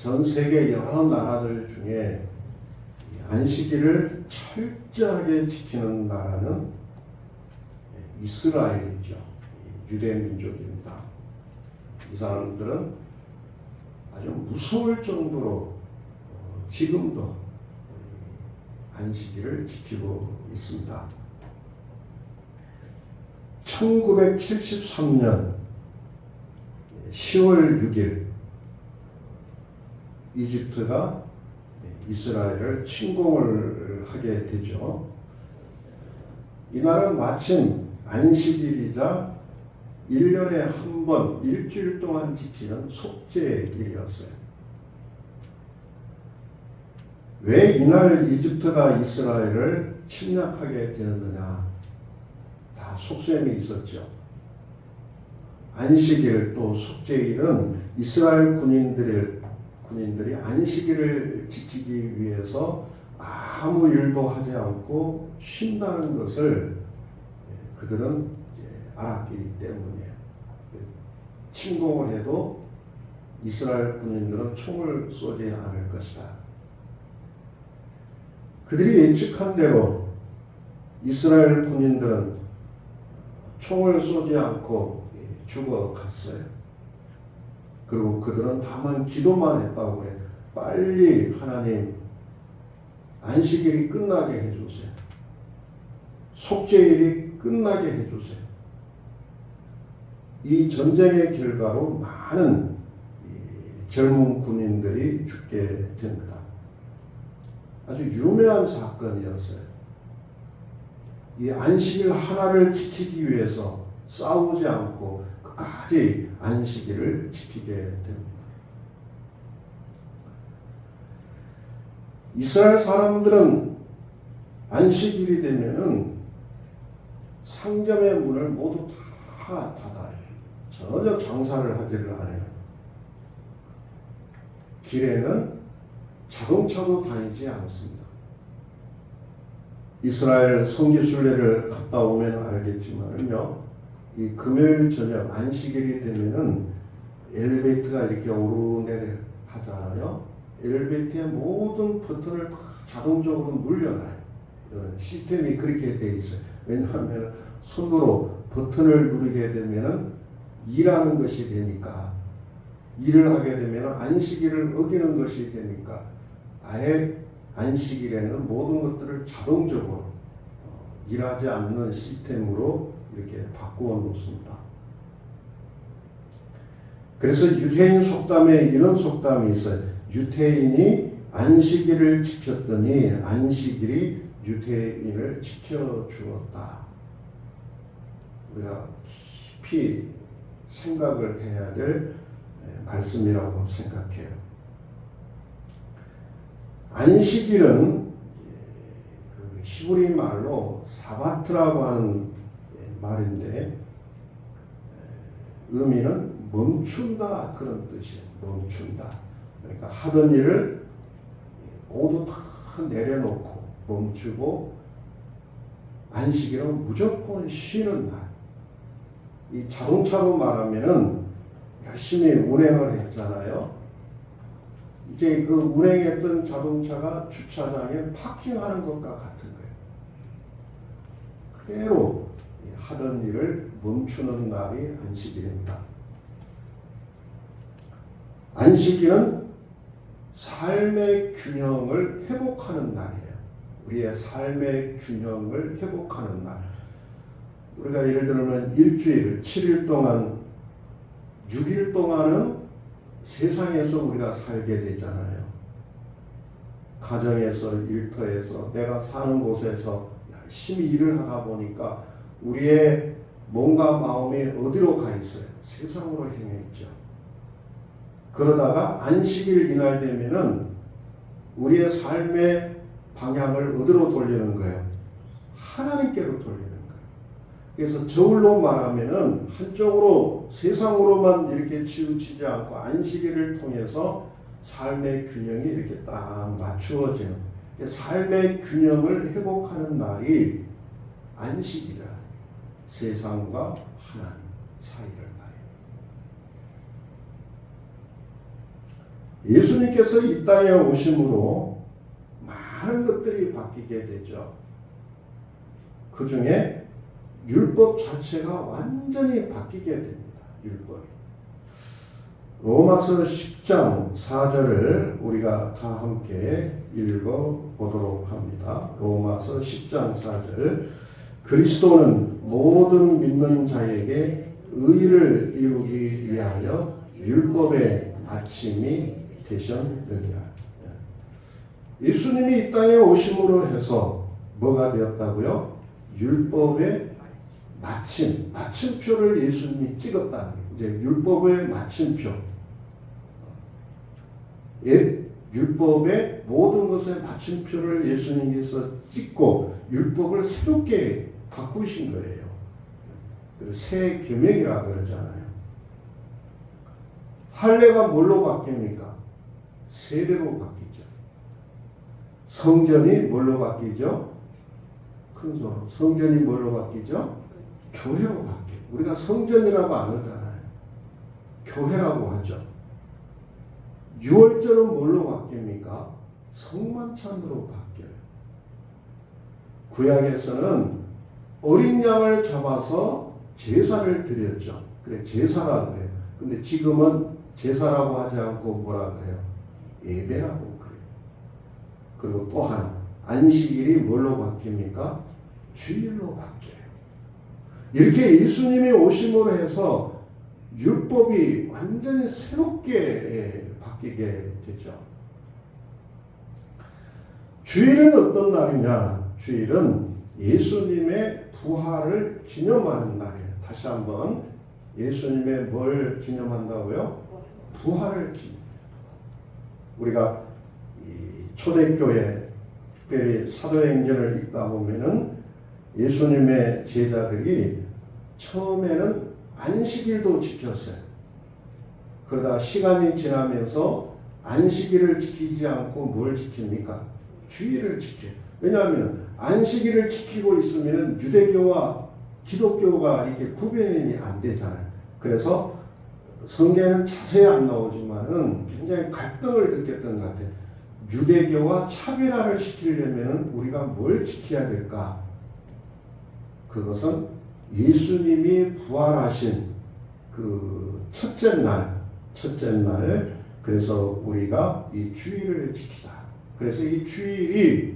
전 세계 여러 나라들 중에 안식일을 철저하게 지키는 나라는 이스라엘이죠. 유대 민족입니다. 이 사람들은 아주 무서울 정도로 지금도 안식일을 지키고 있습니다. 1973년 10월 6일 이집트가 이스라엘을 침공을 하게 되죠. 이날은 마침 안식일이자 1년에 한 번 일주일 동안 지키는 속죄일이었어요. 왜 이날 이집트가 이스라엘을 침략하게 되었느냐? 다 속셈이 있었죠. 안식일 또 속죄일은 이스라엘 군인들이 안식일을 지키기 위해서 아무 일도 하지 않고 쉰다는 것을 그들은 알았기 때문이에요. 침공을 해도 이스라엘 군인들은 총을 쏘지 않을 것이다. 그들이 예측한 대로 이스라엘 군인들은 총을 쏘지 않고 죽어갔어요. 그리고 그들은 다만 기도만 했다고 해요. 빨리 하나님 안식일이 끝나게 해주세요. 속죄일이 끝나게 해주세요. 이 전쟁의 결과로 많은 젊은 군인들이 죽게 됩니다. 아주 유명한 사건이었어요. 이 안식일 하나를 지키기 위해서 싸우지 않고 끝까지 안식일을 지키게 됩니다. 이스라엘 사람들은 안식일이 되면은 상점의 문을 모두 다 닫아요. 전혀 장사를 하지를 않아요. 길에는 자동차도 다니지 않습니다. 이스라엘 성지순례를 갔다 오면 알겠지만요, 이 금요일 저녁 안식일이 되면은 엘리베이터가 이렇게 오르내리 하잖아요. 엘리베이터의 모든 버튼을 다 자동적으로 눌려놔요. 시스템이 그렇게 되어 있어요. 왜냐하면 손으로 버튼을 누르게 되면은 일하는 것이 되니까, 일을 하게 되면 안식일을 어기는 것이 되니까 아예 안식일에는 모든 것들을 자동적으로 일하지 않는 시스템으로 이렇게 바꾸어 놓습니다. 그래서 유태인 속담에 이런 속담이 있어요. 유태인이 안식일을 지켰더니 안식일이 유태인을 지켜주었다. 우리가 깊이 생각을 해야 될 말씀이라고 생각해요. 안식일은 그 히브리 말로 사바트라고 하는 말인데 의미는 멈춘다 그런 뜻이에요. 멈춘다. 그러니까 하던 일을 모두 다 내려놓고 멈추고 안식일은 무조건 쉬는 날. 이 자동차로 말하면은 열심히 운행을 했잖아요. 이제 그 운행했던 자동차가 주차장에 파킹하는 것과 같은 거예요. 그대로 하던 일을 멈추는 날이 안식일입니다. 안식일은 삶의 균형을 회복하는 날이에요. 우리의 삶의 균형을 회복하는 날. 우리가 예를 들면 일주일, 7일 동안, 6일 동안은 세상에서 우리가 살게 되잖아요. 가정에서, 일터에서, 내가 사는 곳에서 열심히 일을 하다 보니까 우리의 몸과 마음이 어디로 가 있어요? 세상으로 향해 있죠. 그러다가 안식일 이날 되면은 우리의 삶의 방향을 어디로 돌리는 거예요? 하나님께로 돌리는 거예요. 그래서 저울로 말하면은 한쪽으로 세상으로만 이렇게 치우치지 않고 안식일을 통해서 삶의 균형이 이렇게 딱 맞추어져요. 삶의 균형을 회복하는 날이 안식이라. 세상과 하나님 사이를 말해요. 예수님께서 이 땅에 오심으로 많은 것들이 바뀌게 되죠. 그 중에 율법 자체가 완전히 바뀌게 됩니다. 율법이. 로마서 10장 4절을 우리가 다 함께 읽어보도록 합니다. 로마서 10장 4절. 그리스도는 모든 믿는 자에게 의를 이루기 위하여 율법의 마침이 되셨느니라. 예수님이 이 땅에 오심으로 해서 뭐가 되었다고요? 율법의 마침표를 예수님이 찍었다는 거예요. 이제 율법의 마침표. 율법의 모든 것의 마침표를 예수님께서 찍고 율법을 새롭게 바꾸신 거예요. 새 계명이라 그러잖아요. 할례가 뭘로 바뀝니까? 세례로 바뀌죠. 성전이 뭘로 바뀌죠? 큰 소리. 성전이 뭘로 바뀌죠? 교회로 바뀌어요. 우리가 성전이라고 안 하잖아요. 교회라고 하죠. 유월절은 뭘로 바뀝니까? 성만찬으로 바뀌어요. 구약에서는 어린 양을 잡아서 제사를 드렸죠. 그래, 제사라고 해요. 근데 지금은 제사라고 하지 않고 뭐라 그래요? 예배라고 그래요. 그리고 또 하나, 안식일이 뭘로 바뀝니까? 주일로 바뀌어요. 이렇게 예수님이 오심으로 해서 율법이 완전히 새롭게 바뀌게 되죠. 주일은 어떤 날이냐? 주일은 예수님의 부활을 기념하는 날이에요. 다시 한번, 예수님의 뭘 기념한다고요? 부활을 기념해요. 우리가 이 초대교회, 특별히 사도행전을 읽다 보면은 예수님의 제자들이 처음에는 안식일도 지켰어요. 그러다 시간이 지나면서 안식일을 지키지 않고 뭘 지킵니까? 주일을 지켜요. 왜냐하면 안식일을 지키고 있으면 유대교와 기독교가 이렇게 구별이 안 되잖아요. 그래서 성경에는 자세히 안 나오지만은 굉장히 갈등을 느꼈던 것 같아요. 유대교와 차별화를 시키려면 우리가 뭘 지켜야 될까? 그것은 예수님이 부활하신 그 첫째 날, 그래서 우리가 이 주일을 지키자. 그래서 이 주일이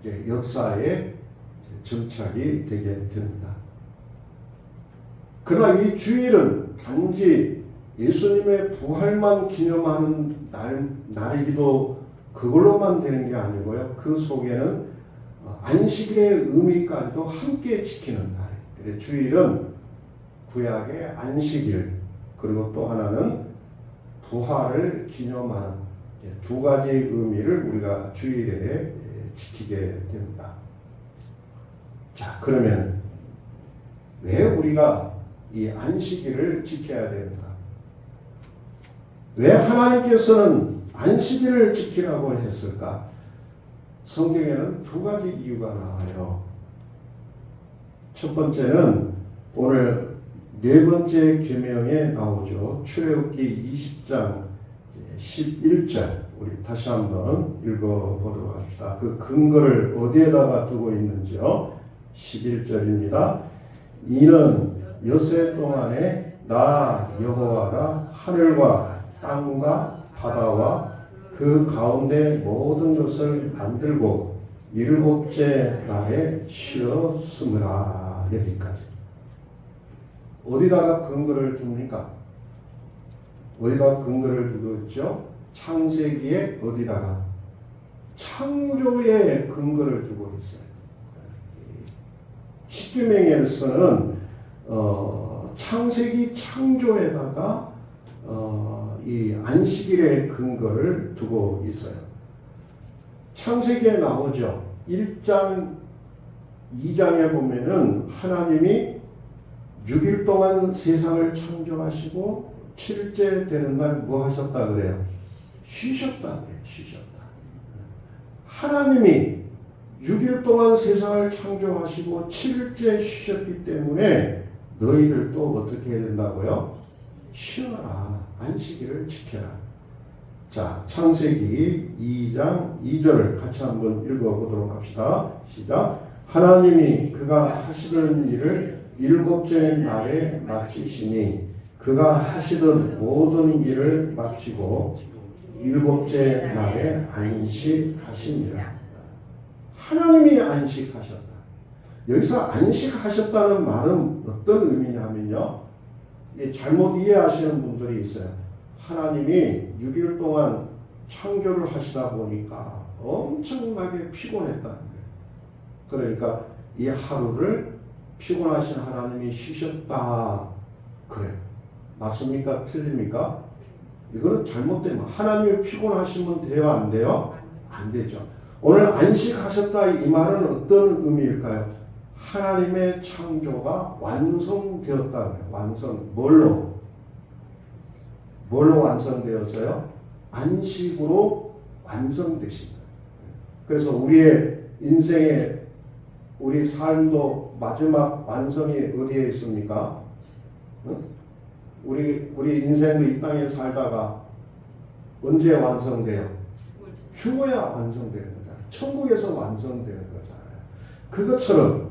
이제 역사의 정착이 되게 됩니다. 그러나 이 주일은 단지 예수님의 부활만 기념하는 날이기도 그걸로만 되는 게 아니고요. 그 속에는 안식일의 의미까지도 함께 지키는 날이에요. 그래서 주일은 구약의 안식일, 그리고 또 하나는 부활을 기념하는 두 가지의 의미를 우리가 주일에 지키게 됩니다. 자, 그러면 왜 우리가 이 안식일을 지켜야 됩니까? 왜 하나님께서는 안식일을 지키라고 했을까? 성경에는 두 가지 이유가 나와요. 첫 번째는 오늘 네 번째 계명에 나오죠. 출애굽기 20장 11절 우리 다시 한번 읽어보도록 합시다. 그 근거를 어디에다가 두고 있는지요? 11절입니다. 이는 엿새 동안에 나 여호와가 하늘과 땅과 바다와 그 가운데 모든 것을 만들고 일곱째 날에 쉬었으므라. 여기까지. 어디다가 근거를 둡니까? 어디다가 근거를 두고 있죠? 창세기에 어디다가? 창조에 근거를 두고 있어요. 십계명에서는 창세기 창조에다가 이 안식일의 근거를 두고 있어요. 창세기에 나오죠. 1장, 2장에 보면은 하나님이 6일 동안 세상을 창조하시고 7일째 되는 날 뭐 하셨다 그래요? 쉬셨다 그래요. 쉬셨다. 하나님이 6일 동안 세상을 창조하시고 7일째 쉬셨기 때문에 너희들도 어떻게 해야 된다고요? 쉬어라. 안식일을 지켜라. 자, 창세기 2장 2절을 같이 한번 읽어보도록 합시다. 시작. 하나님이 그가 하시던 일을 일곱째 날에 마치시니 그가 하시던 모든 일을 마치고 일곱째 날에 안식하시니라. 하나님이 안식하셨다. 여기서 안식하셨다는 말은 어떤 의미냐면요. 잘못 이해하시는 분들이 있어요. 하나님이 6일 동안 창조를 하시다 보니까 엄청나게 피곤했다는 거예요. 그러니까 이 하루를 피곤하신 하나님이 쉬셨다. 그래요. 맞습니까? 틀립니까? 이거는 잘못된 말. 하나님이 피곤하시면 돼요? 안 돼요? 안 되죠. 오늘 안식하셨다 이 말은 어떤 의미일까요? 하나님의 창조가 완성되었다. 완성. 뭘로 완성되었어요? 안식으로 완성되신 거예요. 그래서 우리의 인생의 우리 삶도 마지막 완성이 어디에 있습니까? 우리 인생도 이 땅에 살다가 언제 완성돼요? 죽어야 완성되는 거잖아요. 천국에서 완성되는 거잖아요. 그것처럼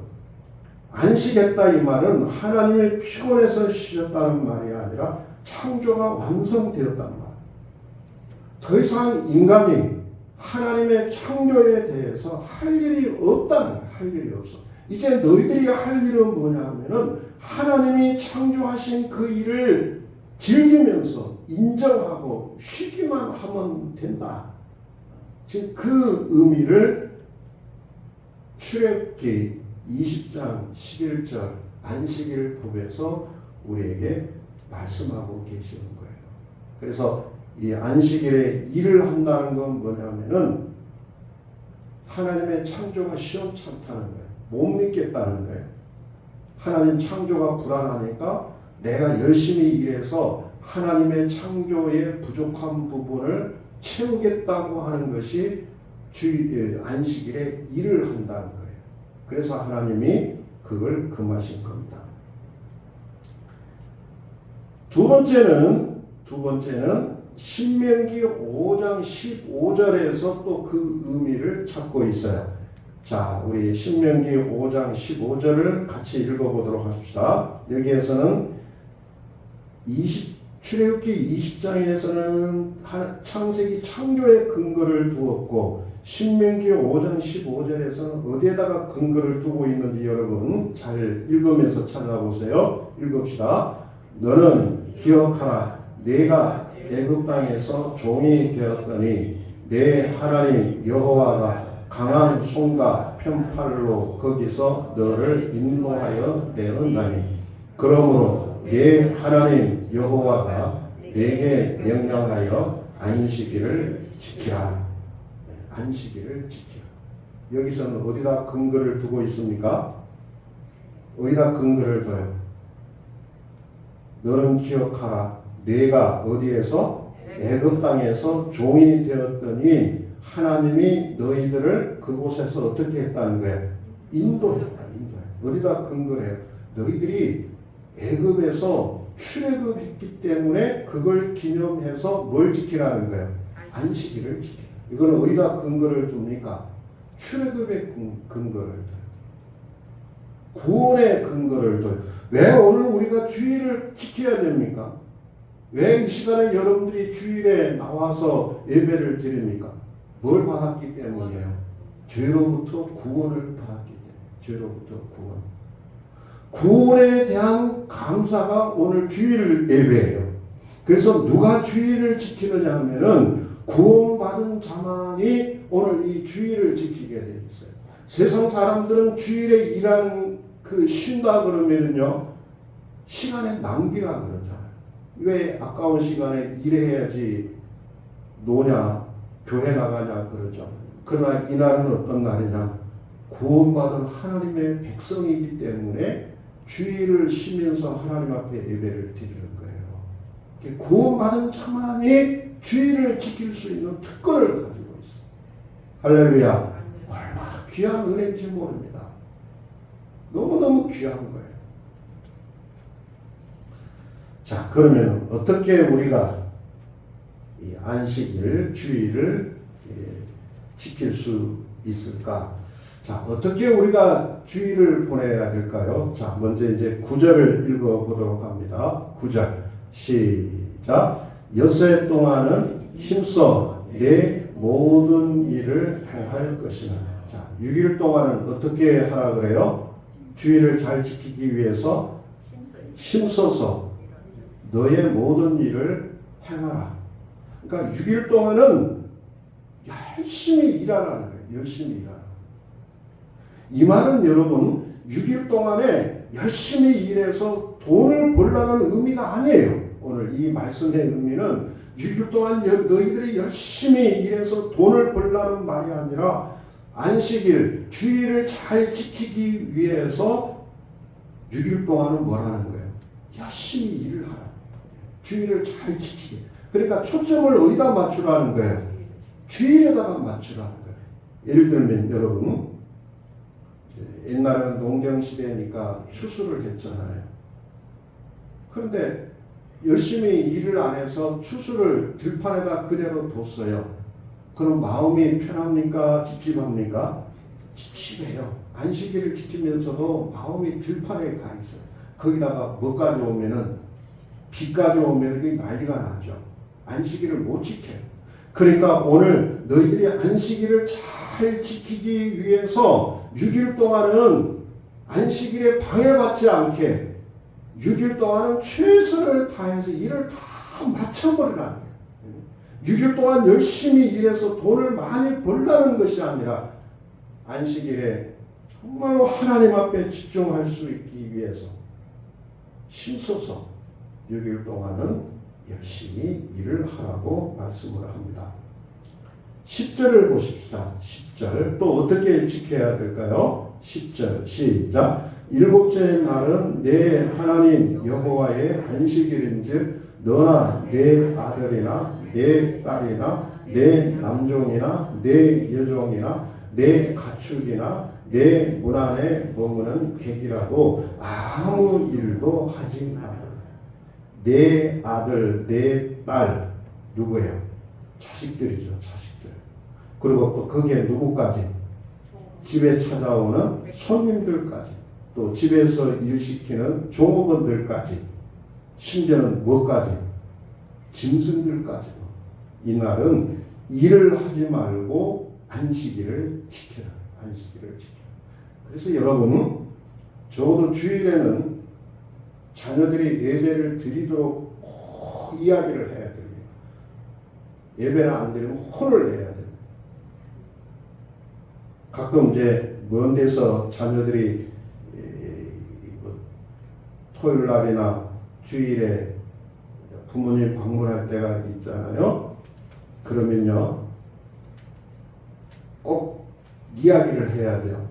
안식했다 이 말은 하나님의 피곤해서 쉬셨다는 말이 아니라 창조가 완성되었다는 말. 더 이상 인간이 하나님의 창조에 대해서 할 일이 없다는 거예요. 할 일이 없어. 이제 너희들이 할 일은 뭐냐면은 하나님이 창조하신 그 일을 즐기면서 인정하고 쉬기만 하면 된다. 지금 그 의미를 출애굽기 20장 11절 안식일 법에서 우리에게 말씀하고 계시는 거예요. 그래서 이 안식일에 일을 한다는 건 뭐냐면은 하나님의 창조가 시원찮다는 거예요. 못 믿겠다는 거예요. 하나님 창조가 불안하니까 내가 열심히 일해서 하나님의 창조의 부족한 부분을 채우겠다고 하는 것이 안식일에 일을 한다는 거예요. 그래서 하나님이 그걸 금하신 겁니다. 두 번째는 신명기 5장 15절에서 또 그 의미를 찾고 있어요. 자, 우리 신명기 5장 15절을 같이 읽어보도록 합시다. 여기에서는 출애굽기 20장에서는 창세기 창조의 근거를 두었고 신명기 5장 15절에서는 어디에다가 근거를 두고 있는지 여러분 잘 읽으면서 찾아보세요. 읽읍시다. 너는 기억하라. 내가 애굽 땅에서 종이 되었더니 내 하나님 여호와가 강한 손과 편팔로 거기서 너를 인도하여 내었나니 그러므로 내 하나님 여호와가 내게 명령하여 안식일을 지키라. 안식일을 지키라. 여기서는 어디다 근거를 두고 있습니까? 어디다 근거를 둬요? 너는 기억하라. 내가 어디에서? 애굽 땅에서 종이 되었더니 하나님이 너희들을 그곳에서 어떻게 했다는 거예요? 인도했다. 어디다 근거를 해요? 너희들이 애굽에서 출애굽했기 때문에 그걸 기념해서 뭘 지키라는 거예요? 안식일을 지키라. 이거는 어디다 근거를 줍니까? 출애굽의 근거를 둬요. 구원의 근거를 둬요. 왜 오늘 우리가 주일을 지켜야 됩니까? 왜 이 시간에 여러분들이 주일에 나와서 예배를 드립니까? 뭘 받았기 때문이에요? 죄로부터 구원을 받았기 때문에. 죄로부터 구원. 구원에 대한 감사가 오늘 주일 예배예요. 그래서 누가 주일을 지키느냐 하면은 구원받은 자만이 오늘 이 주일을 지키게 되어 있어요. 세상 사람들은 주일에 일하는 쉰다 그러면은요, 시간의 낭비라 그러잖아요. 왜 아까운 시간에 일해야지 노냐, 교회 나가냐 그러죠. 그러나 이날은 어떤 날이냐? 구원받은 하나님의 백성이기 때문에 주일을 쉬면서 하나님 앞에 예배를 드리는 거예요. 구원받은 자만이 주일을 지킬 수 있는 특권을 가지고 있어요. 할렐루야. 얼마나 귀한 은혜인지 모릅니다. 너무너무 귀한 거예요. 자, 그러면 어떻게 우리가 이 안식일 주일을 지킬 수 있을까? 자, 어떻게 우리가 주일을 보내야 될까요? 자, 먼저 이제 9절을 읽어보도록 합니다. 9절 시작. 엿새 동안은 힘써 내 모든 일을 행할 것이나. 자, 6일 동안은 어떻게 하라 그래요? 주일을 잘 지키기 위해서 힘써서 너의 모든 일을 행하라. 그러니까 6일 동안은 열심히 일하라는 거예요. 열심히 일하라. 이 말은 여러분 6일 동안에 열심히 일해서 돈을 벌라는 의미가 아니에요. 오늘 이 말씀의 의미는 6일 동안 너희들이 열심히 일해서 돈을 벌라는 말이 아니라 안식일, 주일을 잘 지키기 위해서 6일 동안은 뭐라는 거예요? 열심히 일을 하라. 주일을 잘 지키게. 그러니까 초점을 어디다 맞추라는 거예요? 주일에다가 맞추라는 거예요. 예를 들면 여러분 옛날에는 농경시대니까 추수를 했잖아요. 그런데 열심히 일을 안 해서 추수를 들판에다 그대로 뒀어요. 그럼 마음이 편합니까? 찝찝합니까? 찝찝해요. 안식일을 지키면서도 마음이 들판에 가 있어요. 거기다가 뭐까지 오면은 비까지 오면 그게 난리가 나죠. 안식일을 못 지켜요. 그러니까 오늘 너희들이 안식일을 잘 지키기 위해서 6일 동안은 안식일에 방해받지 않게 6일 동안은 최선을 다해서 일을 다 맞춰버리라는 거예요. 6일 동안 열심히 일해서 돈을 많이 벌라는 것이 아니라 안식일에 정말로 하나님 앞에 집중할 수 있기 위해서 힘써서 6일 동안은 열심히 일을 하라고 말씀을 합니다. 10절을 보십시다. 10절 또 어떻게 지켜야 될까요? 10절 시작. 일곱째 날은 내 하나님 여호와의 안식일인즉 너나 내 아들이나 내 딸이나 내 남종이나 내 여종이나 내 가축이나 내 문 안에 머무는 객이라도 아무 일도 하지 말라. 내 아들, 내 딸 누구예요? 자식들이죠. 자식들. 그리고 또 거기에 누구까지? 집에 찾아오는 손님들까지, 또 집에서 일시키는 종업원들까지, 심지어는 뭐까지? 짐승들까지도. 이날은 일을 하지 말고 안식일을 지켜라. 안식일을 지켜라. 그래서 여러분 적어도 주일에는 자녀들이 예배를 드리도록 꼭 이야기를 해야 됩니다. 예배를 안 드리면 혼을 내야 됩니다. 가끔 이제 먼 데서 자녀들이 토요일 날이나 주일에 부모님 방문할 때가 있잖아요. 그러면요 꼭 이야기를 해야 돼요.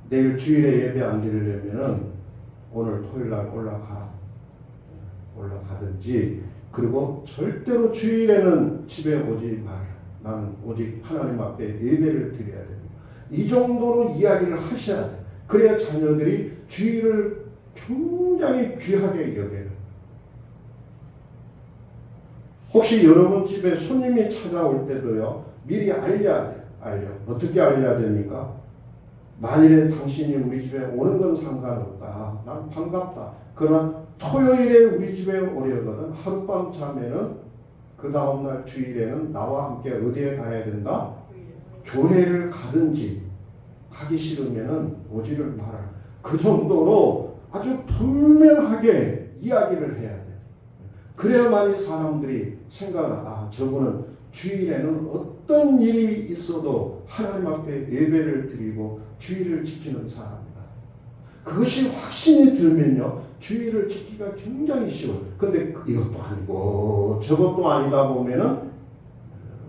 내일 주일에 예배 안 드리려면은 오늘 토요일 날 올라가든지, 그리고 절대로 주일에는 집에 오지 마라. 나는 오직 하나님 앞에 예배를 드려야 됩니다. 이 정도로 이야기를 하셔야 돼요. 그래야 자녀들이 주일을 굉장히 귀하게 여겨요. 혹시 여러분 집에 손님이 찾아올 때도요 미리 알려야 돼요. 어떻게 알려야 됩니까? 만일에 당신이 우리 집에 오는 건 상관없다. 난 반갑다. 그러나 토요일에 우리 집에 오려거든 하룻밤 자면은 그 다음날 주일에는 나와 함께 어디에 가야 된다? 교회를 가든지, 가기 싫으면은 오지를 마라. 그 정도로 아주 분명하게 이야기를 해야 돼. 그래야만이 사람들이 생각을 저분은 주일에는 어떤 일이 있어도 하나님 앞에 예배를 드리고 주일을 지키는 사람이다. 그것이 확신이 들면요 주일을 지키기가 굉장히 쉬워요. 근데 이것도 아니고 저것도 아니다 보면은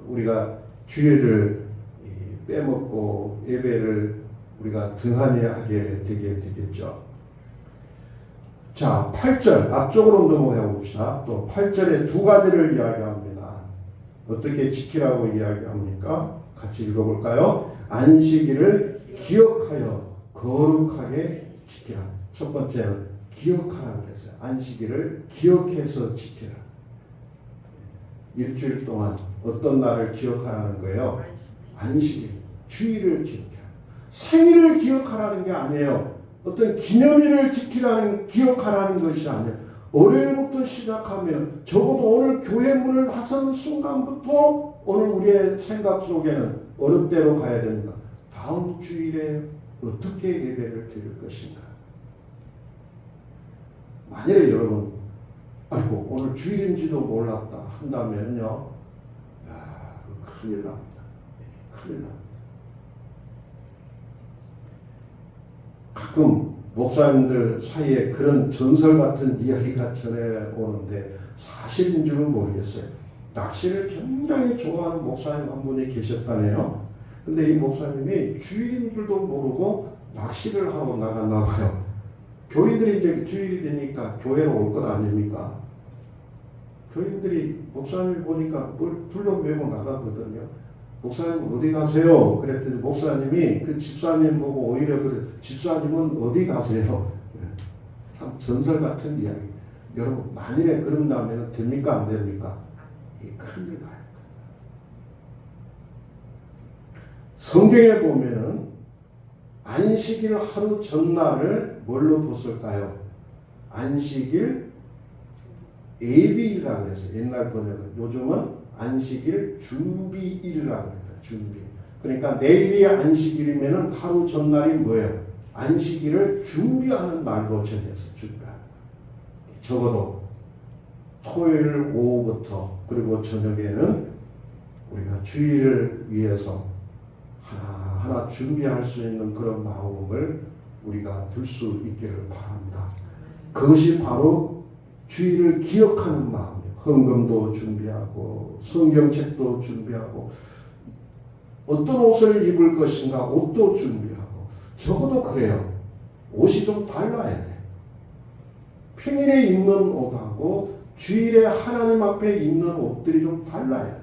우리가 주일을 빼먹고 예배를 우리가 등한히 하게 되겠죠. 자, 8절 앞쪽으로 넘어가 봅시다. 또 8절에 두 가지를 이야기합니다. 어떻게 지키라고 이야기합니까? 같이 읽어볼까요? 안식일을 기억하여 거룩하게 지키라. 첫 번째는 기억하라고 했어요. 안식일을 기억해서 지키라. 일주일 동안 어떤 날을 기억하라는 거예요? 안식일, 주일을 기억해요. 생일을 기억하라는 게 아니에요. 어떤 기념일을 기억하라는 것이 아니에요. 월요일부터 시작하면 적어도 오늘 교회 문을 나서는 순간부터 오늘 우리의 생각 속에는 어느 때로 가야 됩니까? 다음 주일에 어떻게 예배를 드릴 것인가? 만약에 여러분, 아이고 오늘 주일인지도 몰랐다 한다면요, 야, 큰일 납니다. 큰일 납니다. 가끔 목사님들 사이에 그런 전설 같은 이야기가 전해오는데 사실인 줄은 모르겠어요. 낚시를 굉장히 좋아하는 목사님 한 분이 계셨다네요. 근데 이 목사님이 주일인 줄도 모르고 낚시를 하러 나갔나 봐요. 교인들이 이제 주일이 되니까 교회로 올 것 아닙니까? 교인들이 목사님 보니까 뭘 둘러매고 나가거든요. 목사님 어디 가세요? 그랬더니 목사님이 그 집사님 보고 오히려 그래, 집사님은 어디 가세요? 참 전설 같은 이야기. 여러분 만일에 그런다면 됩니까 안 됩니까? 이게 큰일 나요. 성경에 보면은 안식일 하루 전날을 뭘로 뒀을까요? 안식일 예비일이라고 해서 옛날 번역은, 요즘은 안식일 준비일이라고 해요. 준비. 그러니까 내일이 안식일이면은 하루 전날이 뭐예요? 안식일을 준비하는 날로 정해서 준비하는. 적어도 토요일 오후부터 그리고 저녁에는 우리가 주일을 위해서 하나하나 준비할 수 있는 그런 마음을 우리가 들 수 있기를 바랍니다. 그것이 바로 주일을 기억하는 마음이에요. 헌금도 준비하고 성경책도 준비하고 어떤 옷을 입을 것인가 옷도 준비하고, 적어도 그래요. 옷이 좀 달라야 돼. 평일에 입는 옷하고 주일에 하나님 앞에 입는 옷들이 좀 달라야 돼.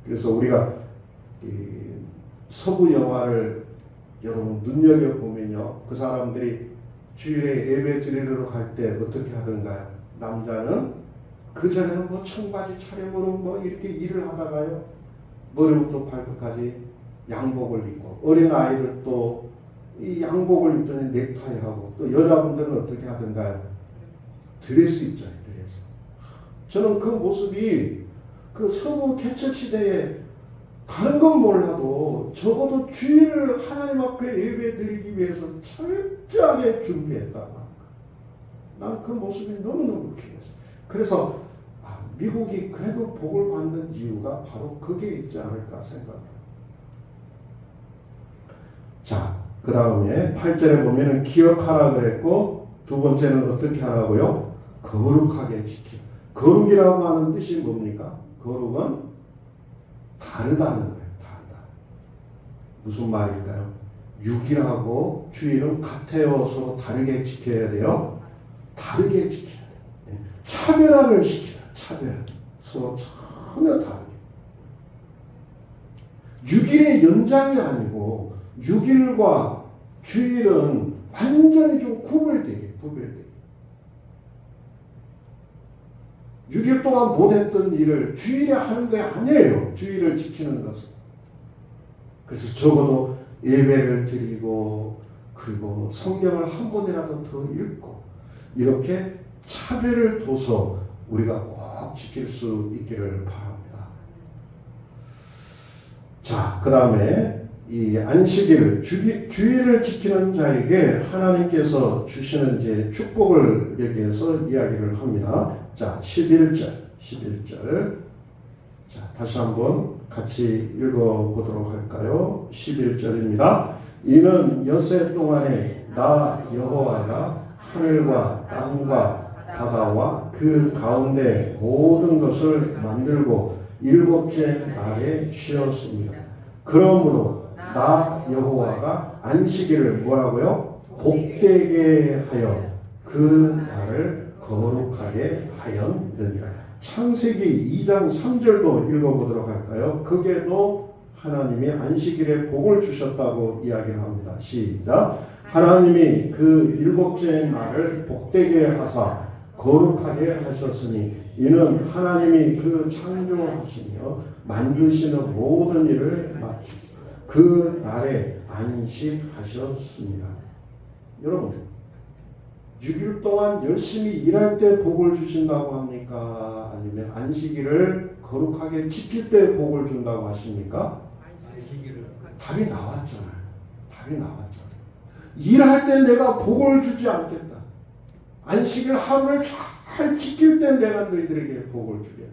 그래서 우리가 서구 영화를 여러분 눈여겨보면요, 그 사람들이 주일에 예배 드리러 갈 때 어떻게 하던가요? 남자는 그전에는 뭐 청바지 차림으로 뭐 이렇게 일을 하다가요, 머리부터 발끝까지 양복을 입고, 어린 아이를 또 이 양복을 입더니 넥타이하고, 또 여자분들은 어떻게 하던가요? 드레스 입죠, 드레스. 저는 그 모습이 그 서구 개척 시대에 다른 건 몰라도 적어도 주일을 하나님 앞에 예배 드리기 위해서 철저하게 준비했다고 합니다. 난 그 모습이 너무너무 기했어요. 그래서 미국이 그래도 복을 받는 이유가 바로 그게 있지 않을까 생각해요. 자, 그 다음에 8절에 보면은 기억하라 그랬고, 두 번째는 어떻게 하라고요? 거룩하게 지키라. 거룩이라고 하는 뜻이 뭡니까? 거룩은 다르다는 거예요. 다르다. 무슨 말일까요? 6일하고 주일은 같아요. 서로 다르게 지켜야 돼요. 다르게 지켜야 돼요. 차별화를 시켜요. 차별. 서로 전혀 다르게. 6일의 연장이 아니고 6일과 주일은 완전히 좀 구별되게. 6일 동안 못했던 일을 주일에 하는 게 아니에요. 주일을 지키는 것은. 그래서 적어도 예배를 드리고, 그리고 성경을 한 번이라도 더 읽고, 이렇게 차별을 둬서 우리가 꼭 지킬 수 있기를 바랍니다. 자, 그 다음에 이 안식일, 주일을 지키는 자에게 하나님께서 주시는 이제 축복을 여기에서 이야기를 합니다. 자, 11절. 자, 다시 한번 같이 읽어보도록 할까요? 11절입니다. 이는 엿새 동안에 나 여호와가 하늘과 땅과 바다와 그 가운데 모든 것을 만들고 일곱째 날에 쉬었습니다. 그러므로 나 여호와가 안식일을 뭐라고요? 복되게 하여 그 날을 거룩하게 하였느니라. 창세기 2장 3절도 읽어보도록 할까요? 거기에도 하나님이 안식일에 복을 주셨다고 이야기를 합니다. 시작. 하나님이 그 일곱째 날을 복되게 하사 거룩하게 하셨으니 이는 하나님이 그 창조하시며 만드시는 모든 일을 마치고 그 날에 안식하셨습니다. 여러분, 6일 동안 열심히 일할 때 복을 주신다고 합니까? 아니면 안식일을 거룩하게 지킬 때 복을 준다고 하십니까? 답이 나왔잖아요. 답이 나왔잖아요. 일할 때 내가 복을 주지 않겠다. 안식일 하루를 잘 지킬 때 내가 너희들에게 복을 주겠다.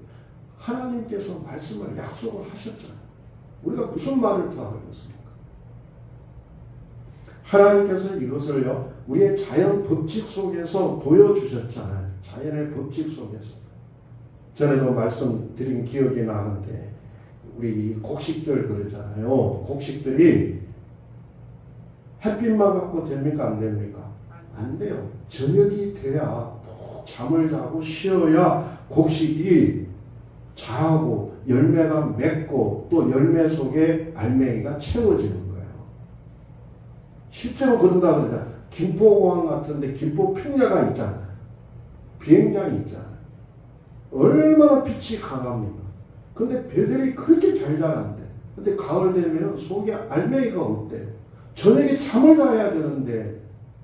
하나님께서 말씀을 약속을 하셨잖아요. 우리가 무슨 말을 더 하겠습니까? 하나님께서 이것을요, 우리의 자연 법칙 속에서 보여주셨잖아요. 자연의 법칙 속에서. 전에도 말씀드린 기억이 나는데, 우리 곡식들 그러잖아요. 곡식들이 햇빛만 갖고 됩니까? 안 됩니까? 안 돼요. 저녁이 돼야 잠을 자고 쉬어야 곡식이 자라고 열매가 맺고 또 열매 속에 알맹이가 채워지는 거예요. 실제로 그런다 그러잖아요. 김포공항 같은데 김포 평야가 있잖아요. 비행장이 있잖아요. 얼마나 빛이 강합니까? 근데 배들이 그렇게 잘 자란대. 근데 가을 되면 속에 알맹이가 없대요. 저녁에 잠을 자야 되는데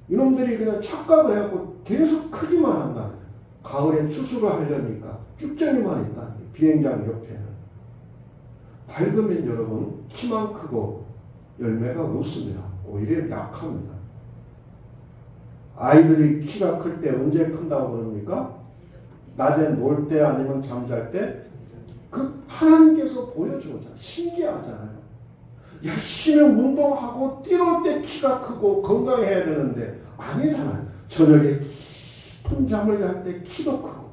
이놈들이 그냥 착각을 해갖고 계속 크기만 한다. 가을에 추수를 하려니까 쭉정이만 있다. 비행장 옆에는. 밝으면 여러분 키만 크고 열매가 없습니다. 오히려 약합니다. 아이들이 키가 클 때 언제 큰다고 그럽니까? 낮에 놀 때 아니면 잠잘 때? 그 하나님께서 보여주잖아요. 신기하잖아요. 열심히 운동하고 뛰놀 때 키가 크고 건강해야 되는데 아니잖아요. 저녁에 깊은 잠을 잘 때 키도 크고.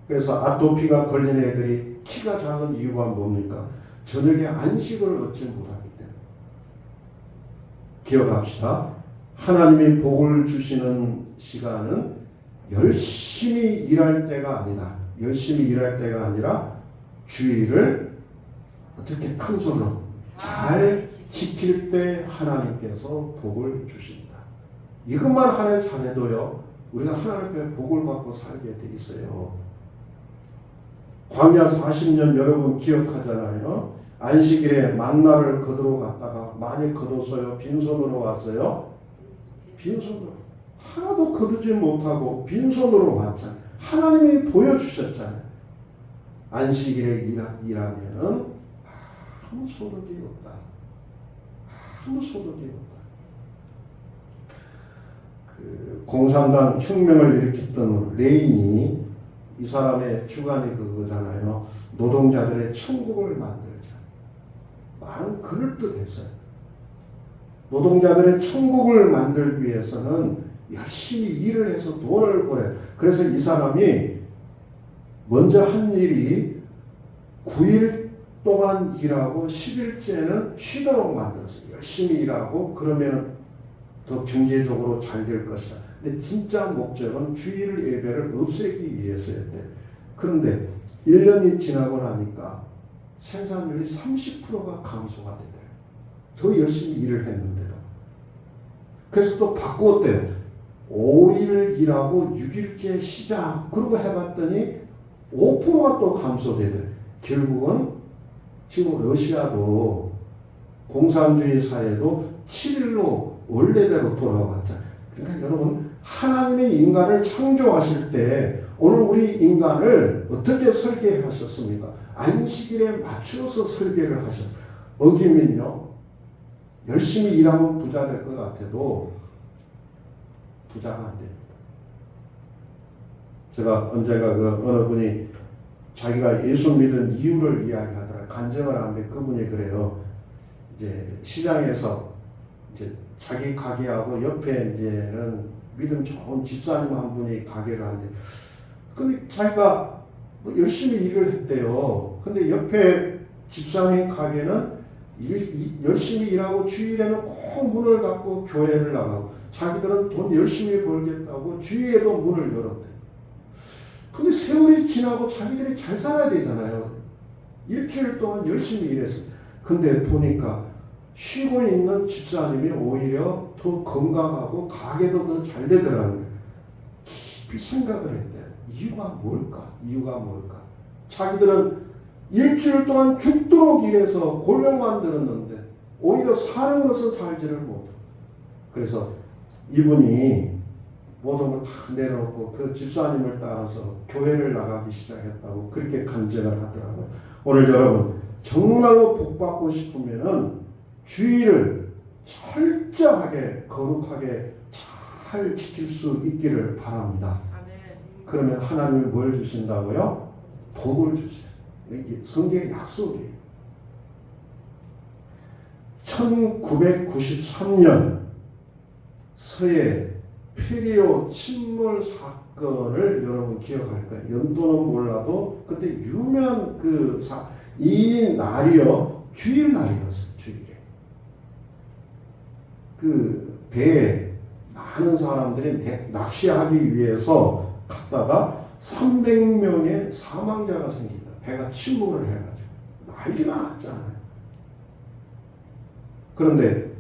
그래서 아토피가 걸린 애들이 키가 작은 이유가 뭡니까? 저녁에 안식을 얻지 못하기 때문에. 기억합시다. 하나님이 복을 주시는 시간은 열심히 일할 때가 아니다. 열심히 일할 때가 아니라 주의를 어떻게 큰 손으로 잘 지킬 때 하나님께서 복을 주신다. 이것만 하나 잘해도요, 우리가 하나님 앞에 복을 받고 살게 돼 있어요. 광야 40년 여러분 기억하잖아요. 안식일에 만나를 거두러 갔다가 많이 거뒀어요. 빈손으로 왔어요. 빈손으로. 하나도 거두지 못하고 빈손으로 왔잖아요. 하나님이 보여주셨잖아요. 안식일에 일하면은 아무 소득이 없다. 아무 소득이 없다. 그 공산당 혁명을 일으켰던 레인이 이 사람의 주관이 그거잖아요. 노동자들의 천국을 만들자. 많은 그럴듯했어요. 노동자들의 천국을 만들기 위해서는 열심히 일을 해서 돈을 벌어요. 그래서 이 사람이 먼저 한 일이 9일 동안 일하고 10일째는 쉬도록 만들었어요. 열심히 일하고 그러면 더 경제적으로 잘 될 것이다. 근데 진짜 목적은 주일 예배를 없애기 위해서였대. 그런데 1년이 지나고 나니까 생산율이 30%가 감소가 되더래요. 더 열심히 일을 했는데도. 그래서 또 바꾸었대요. 5일 일하고 6일째 쉬자. 그러고 해봤더니 5%가 또 감소되더래요. 결국은 지금 러시아도 공산주의 사회도 7일로 원래대로 돌아왔잖아요. 그러니까 여러분, 하나님의 인간을 창조하실 때 오늘 우리 인간을 어떻게 설계하셨습니까? 안식일에 맞추어서 설계를 하셨어요. 어기면요, 열심히 일하면 부자 될 것 같아도 부자가 안 됩니다. 제가 언젠가 어느 분이 자기가 예수 믿은 이유를 이야기하더라. 간증을 하는데 그분이 그래요. 이제 시장에서 이제 자기 가게하고 옆에 이제는 믿음 좋은 집사님 한 분이 가게를 하는데, 근데 자기가 뭐 열심히 일을 했대요. 근데 옆에 집사님 가게는 열심히 일하고 주일에는 꼭 문을 닫고 교회를 나가고, 자기들은 돈 열심히 벌겠다고 주일에도 문을 열었대. 근데 세월이 지나고 자기들이 잘 살아야 되잖아요. 일주일 동안 열심히 일했어요. 근데 보니까 쉬고 있는 집사님이 오히려 더 건강하고 가게도 더 잘 되더라는 거예요. 깊이 생각을 했대요. 이유가 뭘까? 자기들은 일주일 동안 죽도록 일해서 골병만 들었는데 오히려 사는 것은 살지를 못하고, 그래서 이분이 모든 걸 다 내려놓고 그 집사님을 따라서 교회를 나가기 시작했다고 그렇게 간증을 하더라고요. 오늘 여러분 정말로 복받고 싶으면은 주의를 철저하게 거룩하게 잘 지킬 수 있기를 바랍니다. 그러면 하나님이 뭘 주신다고요? 복을 주세요. 이게 성경의 약속이에요. 1993년 서해 페리오 침몰 사건을 여러분 기억할 거예요. 연도는 몰라도 그때 유명한 이 날이요, 주일 날이었어요. 주일에 그 배에 많은 사람들이 낚시하기 위해서 갔다가 300명의 사망자가 생깁니다. 배가 침몰을 해가지고 난리가 났잖아요. 그런데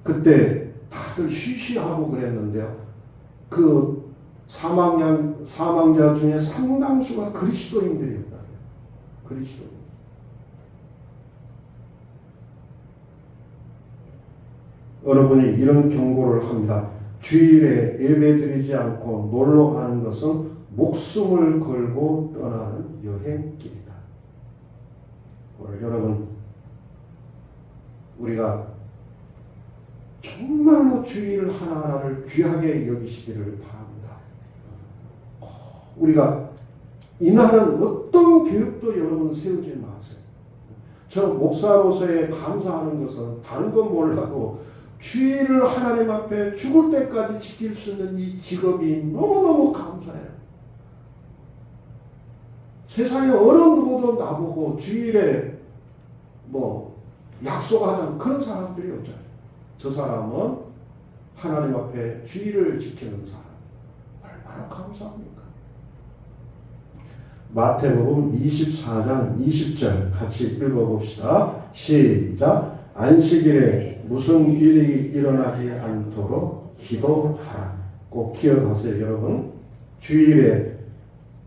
그때 다들 쉬쉬하고 그랬는데요. 그 사망자 중에 상당수가 그리스도인들이었다. 그리스도인. 어느 분이 이런 경고를 합니다. 주일에 예배드리지 않고 놀러 가는 것은 목숨을 걸고 떠나는 여행길이다. 오늘 여러분 우리가 정말로 주일 하나하나를 귀하게 여기시기를 바랍니다. 우리가 이날은 어떤 계획도 여러분 세우지 마세요. 저 목사로서의 감사하는 것은 다른 건 몰라도 주일을 하나님 앞에 죽을 때까지 지킬 수 있는 이 직업이 너무너무 감사해요. 세상에 어느 누구도 나보고 주일에 약속하자는 그런 사람들이 없잖아요. 저 사람은 하나님 앞에 주일을 지키는 사람. 얼마나 감사합니까? 마태복음 24장 20절 같이 읽어봅시다. 시작. 안식일에 무슨 일이 일어나지 않도록 기도하라. 꼭 기억하세요, 여러분. 주일에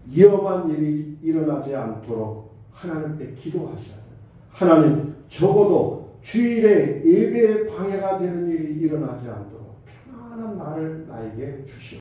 위험한 일이 일어나지 않도록 하나님께 기도하셔야 돼요. 하나님, 적어도 주일에 예배에 방해가 되는 일이 일어나지 않도록 편안한 날을 나에게 주시오.